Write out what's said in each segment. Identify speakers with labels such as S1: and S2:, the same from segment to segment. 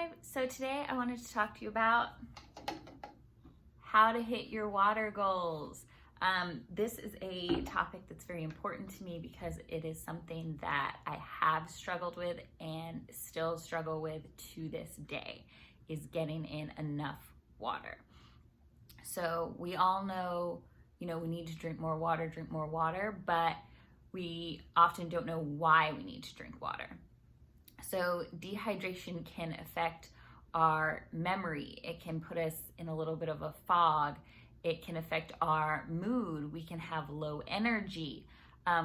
S1: Hi, so today I wanted to talk to you about how to hit your water goals. This is a topic that's very important to me because it is something that I have struggled with and still struggle with to this day, is getting in enough water. So we all know, we need to drink more water, but we often don't know why we need to drink water. So dehydration can affect our memory. It can put us in a little bit of a fog. It can affect our mood. We can have low energy.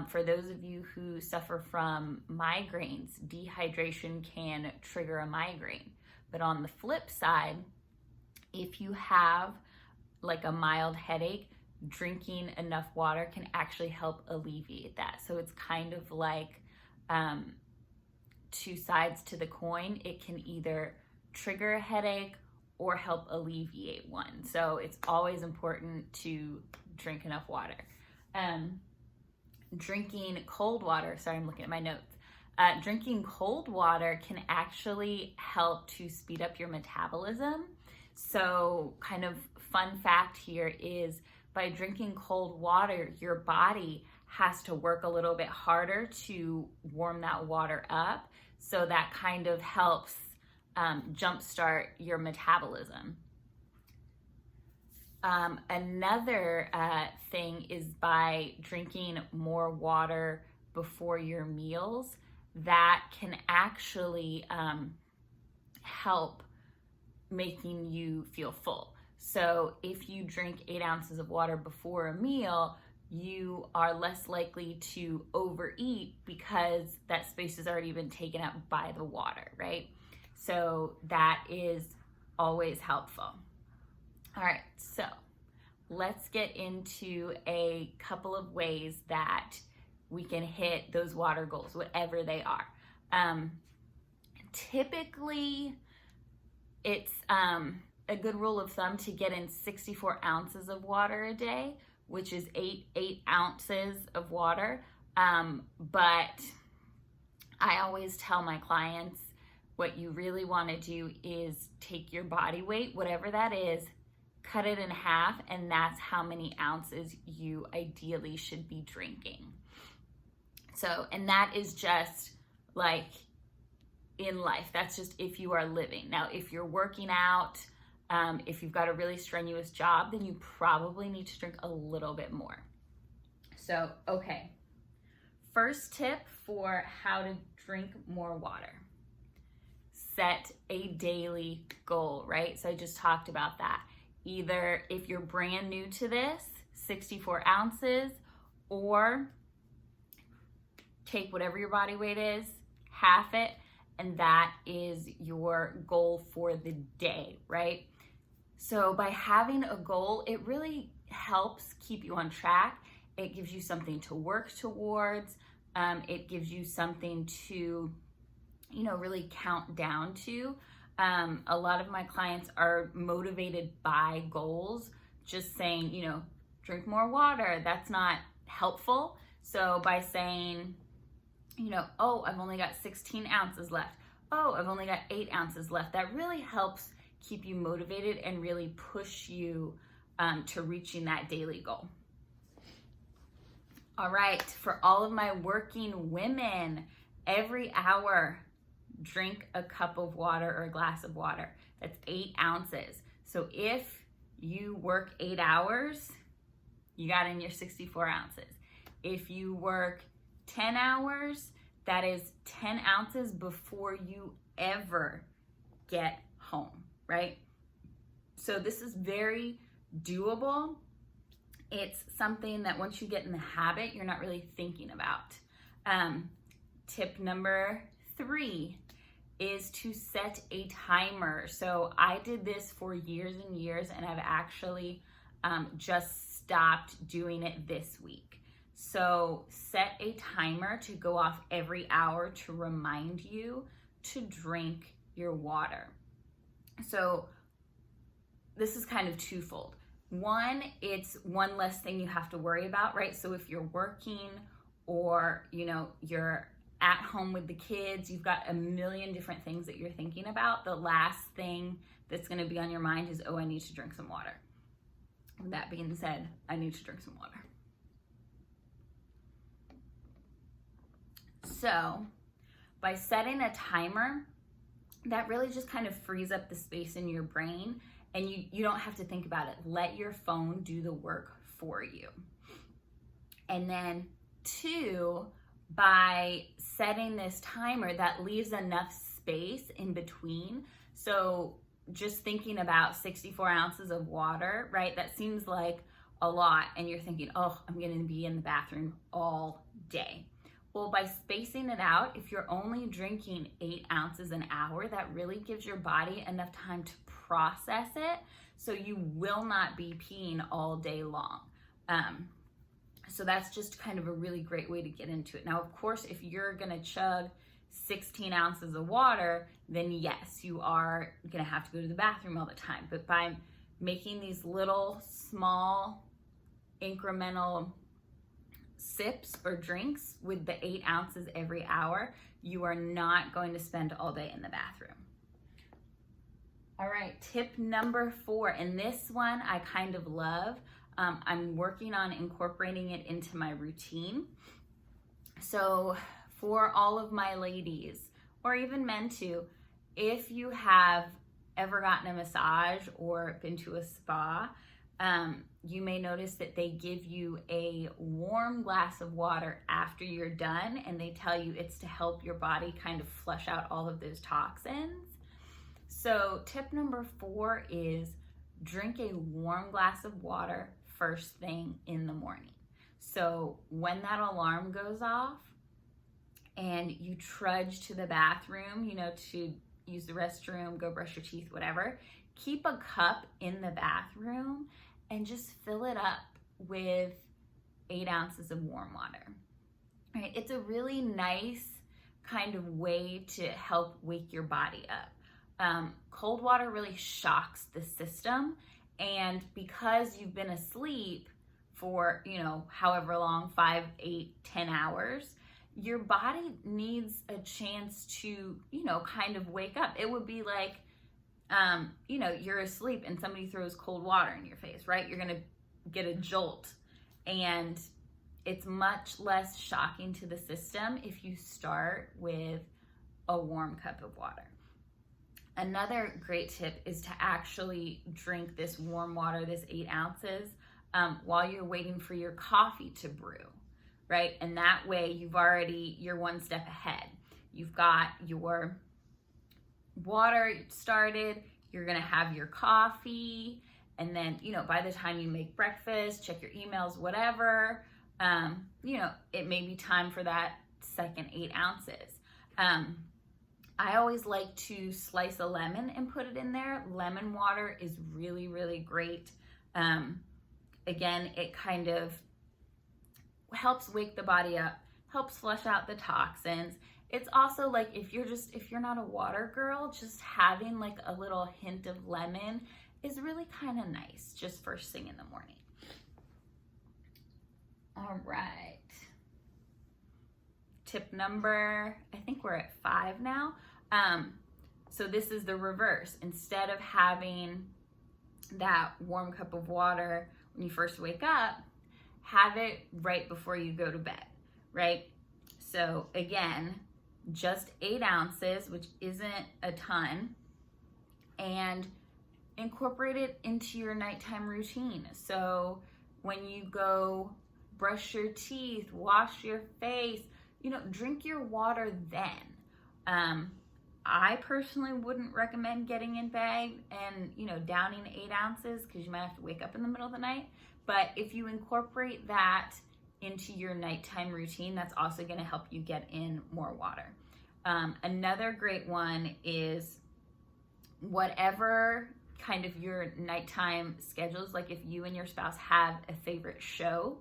S1: For those of you who suffer from migraines, dehydration can trigger a migraine. But on the flip side, if you have like a mild headache, drinking enough water can actually help alleviate that. So it's kind of like two sides to the coin. It can either trigger a headache or help alleviate one. So it's always important to drink enough water. Drinking cold water, sorry, I'm looking at my notes. Drinking cold water can actually help to speed up your metabolism. So kind of fun fact here is by drinking cold water, your body has to work a little bit harder to warm that water up. So that kind of helps jumpstart your metabolism. Another thing is by drinking more water before your meals, that can actually help making you feel full. So if you drink 8 ounces of water before a meal, you are less likely to overeat because that space has already been taken up by the water, right? So that is always helpful. All right, so let's get into a couple of ways that we can hit those water goals, whatever they are. Typically, it's a good rule of thumb to get in 64 ounces of water a day, which is eight ounces of water. But I always tell my clients, what you really want to do is take your body weight, whatever that is, cut it in half, and that's how many ounces you ideally should be drinking. So, and that is just like in life. That's just if you are living. Now, if you're working out, if you've got a really strenuous job, then you probably need to drink a little bit more. So, okay. First tip for how to drink more water. Set a daily goal, right? So I just talked about that. Either if you're brand new to this, 64 ounces, or take whatever your body weight is, half it, and that is your goal for the day, right? So by having a goal, it really helps keep you on track. It gives you something to work towards. It gives you something to, really count down to. A lot of my clients are motivated by goals. Just saying, drink more water, that's not helpful. So by saying, oh, I've only got 16 ounces left. Oh, I've only got 8 ounces left. That really helps keep you motivated and really push you to reaching that daily goal. All right, for all of my working women, every hour, drink a cup of water or a glass of water. That's 8 ounces. So if you work 8 hours, you got in your 64 ounces. If you work 10 hours, that is 10 ounces before you ever get home, right? So this is very doable. It's something that once you get in the habit, you're not really thinking about. Tip number 3 is to set a timer. So I did this for years and years, and I've actually just stopped doing it this week. So set a timer to go off every hour to remind you to drink your water. So this is kind of twofold. One, it's one less thing you have to worry about, right? So if you're working or, you're at home with the kids, you've got a million different things that you're thinking about. The last thing that's going to be on your mind is, oh, I need to drink some water. With that being said, I need to drink some water. So by setting a timer, that really just kind of frees up the space in your brain, and you don't have to think about it. Let your phone do the work for you. And then 2, by setting this timer, that leaves enough space in between. So just thinking about 64 ounces of water, right? That seems like a lot, and you're thinking, oh, I'm going to be in the bathroom all day. Well, by spacing it out, if you're only drinking 8 ounces an hour, that really gives your body enough time to process it, so you will not be peeing all day long. So that's just kind of a really great way to get into it. Now, of course, if you're gonna chug 16 ounces of water, then yes, you are gonna have to go to the bathroom all the time. But by making these little small incremental sips or drinks with the 8 ounces every hour, you are not going to spend all day in the bathroom. All right, tip number 4, and this one I kind of love. I'm working on incorporating it into my routine. So for all of my ladies, or even men too, if you have ever gotten a massage or been to a spa, you may notice that they give you a warm glass of water after you're done, and they tell you it's to help your body kind of flush out all of those toxins. So tip number 4 is drink a warm glass of water first thing in the morning. So when that alarm goes off and you trudge to the bathroom, to use the restroom, go brush your teeth, whatever, keep a cup in the bathroom and just fill it up with 8 ounces of warm water. Right? It's a really nice kind of way to help wake your body up. Cold water really shocks the system, and because you've been asleep for, however long, 5, 8, 10 hours, your body needs a chance to, kind of wake up. It would be like, you're asleep and somebody throws cold water in your face, right? You're going to get a jolt, and it's much less shocking to the system if you start with a warm cup of water. Another great tip is to actually drink this warm water, this 8 ounces, while you're waiting for your coffee to brew, right? And that way you're one step ahead. You've got your water started, you're gonna have your coffee, and then, by the time you make breakfast, check your emails, whatever, it may be time for that second 8 ounces. I always like to slice a lemon and put it in there. Lemon water is really, really great. Again, it kind of helps wake the body up, helps flush out the toxins. It's also like if you're not a water girl, just having like a little hint of lemon is really kind of nice, just first thing in the morning. All right. Tip number, I think we're at 5 now. So this is the reverse. Instead of having that warm cup of water when you first wake up, have it right before you go to bed, right? So again, just 8 ounces, which isn't a ton, and incorporate it into your nighttime routine. So when you go brush your teeth, wash your face, drink your water then. I personally wouldn't recommend getting in bed and, downing 8 ounces because you might have to wake up in the middle of the night. But if you incorporate that into your nighttime routine, that's also going to help you get in more water. Another great one is whatever kind of your nighttime schedules, like if you and your spouse have a favorite show,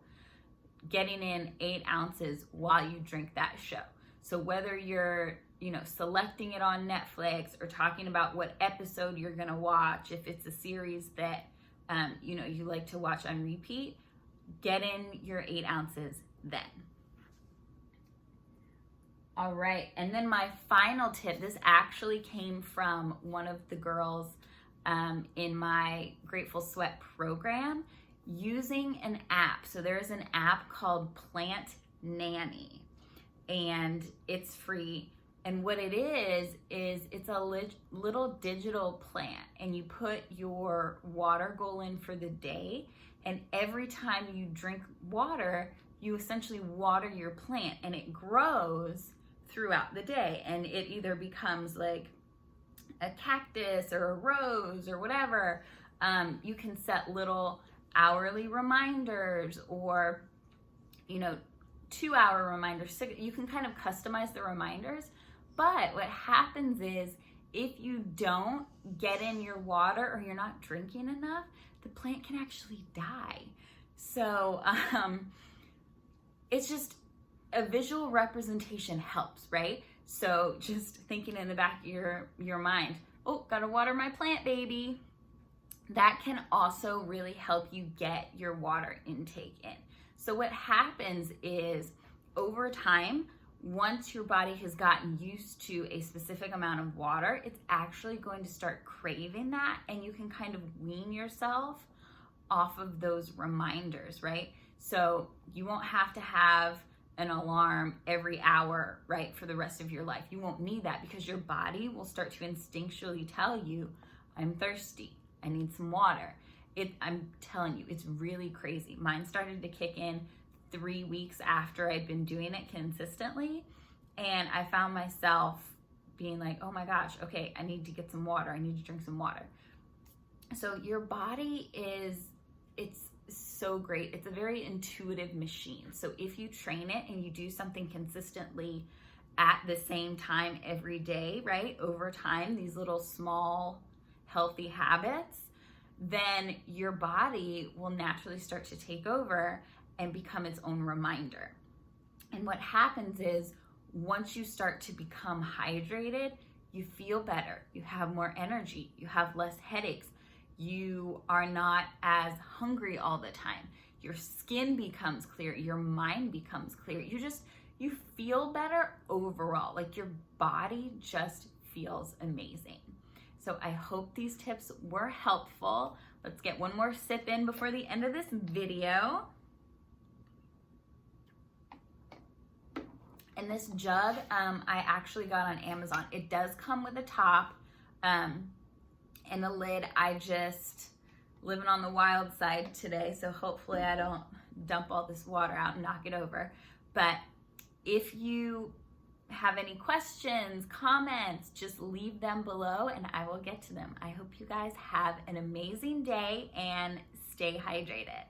S1: getting in 8 ounces while you drink that show. So whether you're, selecting it on Netflix or talking about what episode you're going to watch, if it's a series that, you like to watch on repeat, get in your 8 ounces then. All right, and then my final tip, this actually came from one of the girls in my Grateful Sweat program, using an app. So there's an app called Plant Nanny, and it's free. And what it is it's a little digital plant, and you put your water goal in for the day, and every time you drink water, you essentially water your plant, and it grows throughout the day, and it either becomes like a cactus or a rose or whatever. You can set little hourly reminders, or 2-hour reminders. You can kind of customize the reminders. But what happens is, if you don't get in your water or you're not drinking enough, the plant can actually die. So it's just a visual representation helps, right? So just thinking in the back of your mind, oh, gotta water my plant, baby. That can also really help you get your water intake in. So what happens is, over time, once your body has gotten used to a specific amount of water, it's actually going to start craving that, and you can kind of wean yourself off of those reminders, right? So you won't have to have an alarm every hour, right, for the rest of your life. You won't need that, because your body will start to instinctually tell you, I'm thirsty, I need some water. I'm telling you, it's really crazy. Mine started to kick in 3 weeks after I'd been doing it consistently, and I found myself being like, oh my gosh, okay, I need to get some water, I need to drink some water. So your body it's so great. It's a very intuitive machine. So if you train it and you do something consistently at the same time every day, right, over time, these little small healthy habits, then your body will naturally start to take over and become its own reminder. And what happens is, once you start to become hydrated, you feel better, you have more energy, you have less headaches, you are not as hungry all the time, your skin becomes clear, your mind becomes clear, you feel better overall, like your body just feels amazing. So I hope these tips were helpful. Let's get one more sip in before the end of this video. And this jug, I actually got on Amazon. It does come with a top and a lid. I just living on the wild side today, so hopefully I don't dump all this water out and knock it over. But if you have any questions, comments, just leave them below and I will get to them. I hope you guys have an amazing day and stay hydrated.